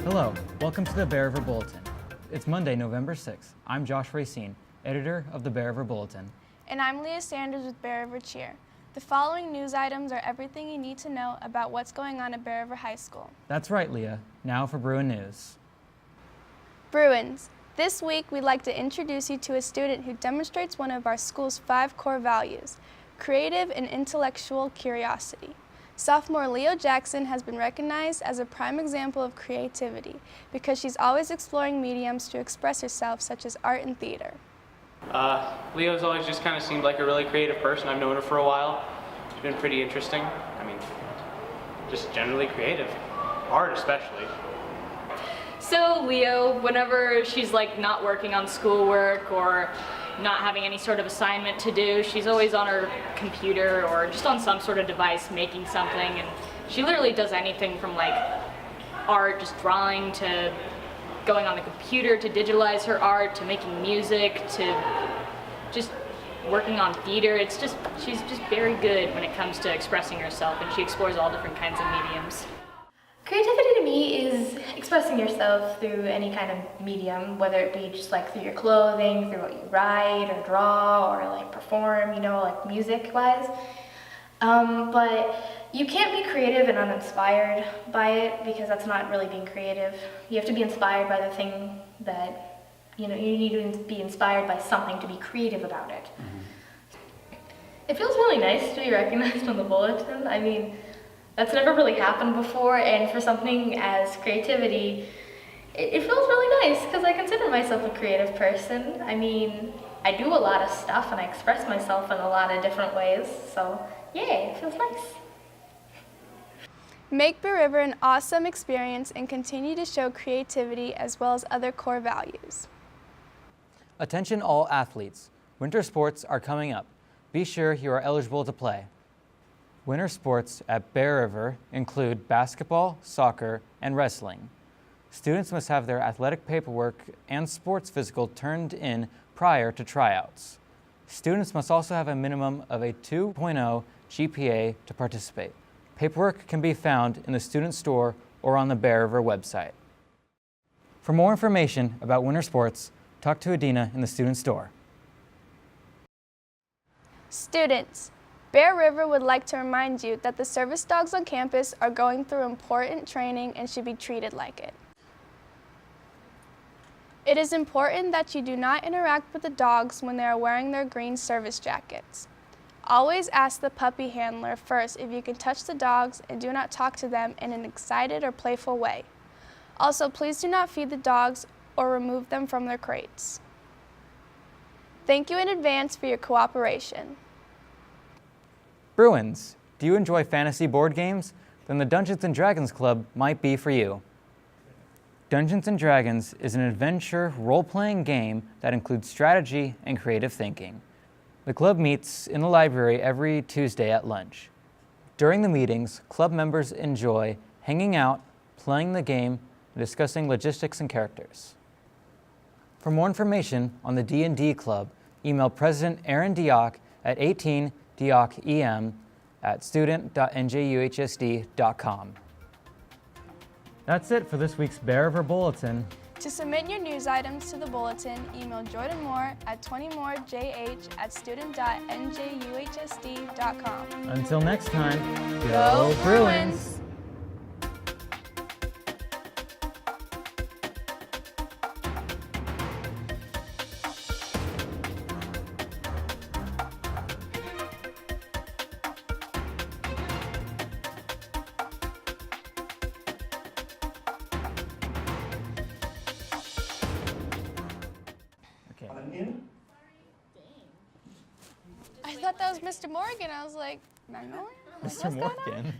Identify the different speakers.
Speaker 1: Hello, welcome to the Bear River Bulletin. It's Monday, November 6th. I'm Josh Racine, editor of the Bear River Bulletin.
Speaker 2: And I'm Leah Sanders with Bear River Cheer. The following news items are everything you need to know about what's going on at Bear River High School.
Speaker 1: That's right, Leah. Now for Bruin News.
Speaker 2: Bruins. This week, we'd like to introduce you to a student who demonstrates one of our school's 5 core values, creative and intellectual curiosity. Sophomore Leo Jackson has been recognized as a prime example of creativity because she's always exploring mediums to express herself, such as art and theater.
Speaker 3: Leo's always just kind of seemed like a really creative person. I've known her for a while. She's been pretty interesting. I mean, just generally creative. Art especially.
Speaker 4: So Leo, whenever she's like not working on schoolwork or not having any sort of assignment to do, she's always on her computer or just on some sort of device making something, and she literally does anything from like art, just drawing, to going on the computer to digitalize her art, to making music, to just working on theater. It's just, she's just very good when it comes to expressing herself, and she explores all different kinds of mediums.
Speaker 5: Creativity to me is expressing yourself through any kind of medium, whether it be just like through your clothing, through what you write or draw or like perform, you know, like music-wise. But you can't be creative and uninspired by it, because that's not really being creative. You have to be inspired by the thing that, you know, you need to be inspired by something to be creative about it. It feels really nice to be recognized on the Bulletin. I mean, that's never really happened before, and for something as creativity, it feels really nice because I consider myself a creative person. I mean, I do a lot of stuff and I express myself in a lot of different ways, so yay, it feels nice.
Speaker 2: Make Bear River an awesome experience and continue to show creativity as well as other core values.
Speaker 1: Attention all athletes. Winter sports are coming up. Be sure you are eligible to play. Winter sports at Bear River include basketball, soccer, and wrestling. Students must have their athletic paperwork and sports physical turned in prior to tryouts. Students must also have a minimum of a 2.0 GPA to participate. Paperwork can be found in the student store or on the Bear River website. For more information about winter sports, talk to Adina in the student store.
Speaker 2: Students, Bear River would like to remind you that the service dogs on campus are going through important training and should be treated like it. It is important that you do not interact with the dogs when they are wearing their green service jackets. Always ask the puppy handler first if you can touch the dogs, and do not talk to them in an excited or playful way. Also, please do not feed the dogs or remove them from their crates. Thank you in advance for your cooperation.
Speaker 1: Bruins, do you enjoy fantasy board games? Then the Dungeons & Dragons Club might be for you. Dungeons & Dragons is an adventure role-playing game that includes strategy and creative thinking. The club meets in the library every Tuesday at lunch. During the meetings, club members enjoy hanging out, playing the game, and discussing logistics and characters. For more information on the D&D Club, email President Aaron Diock at 18diockem@student.njuhsd.com. That's it for this week's Bear River Bulletin.
Speaker 2: To submit your news items to the Bulletin, email Jordan Moore at 20morejh@student.njuhsd.com.
Speaker 1: Until next time,
Speaker 2: Go Bruins! I thought that was Mr. Morgan. I was like, Magnolia?
Speaker 1: Mr. Morgan.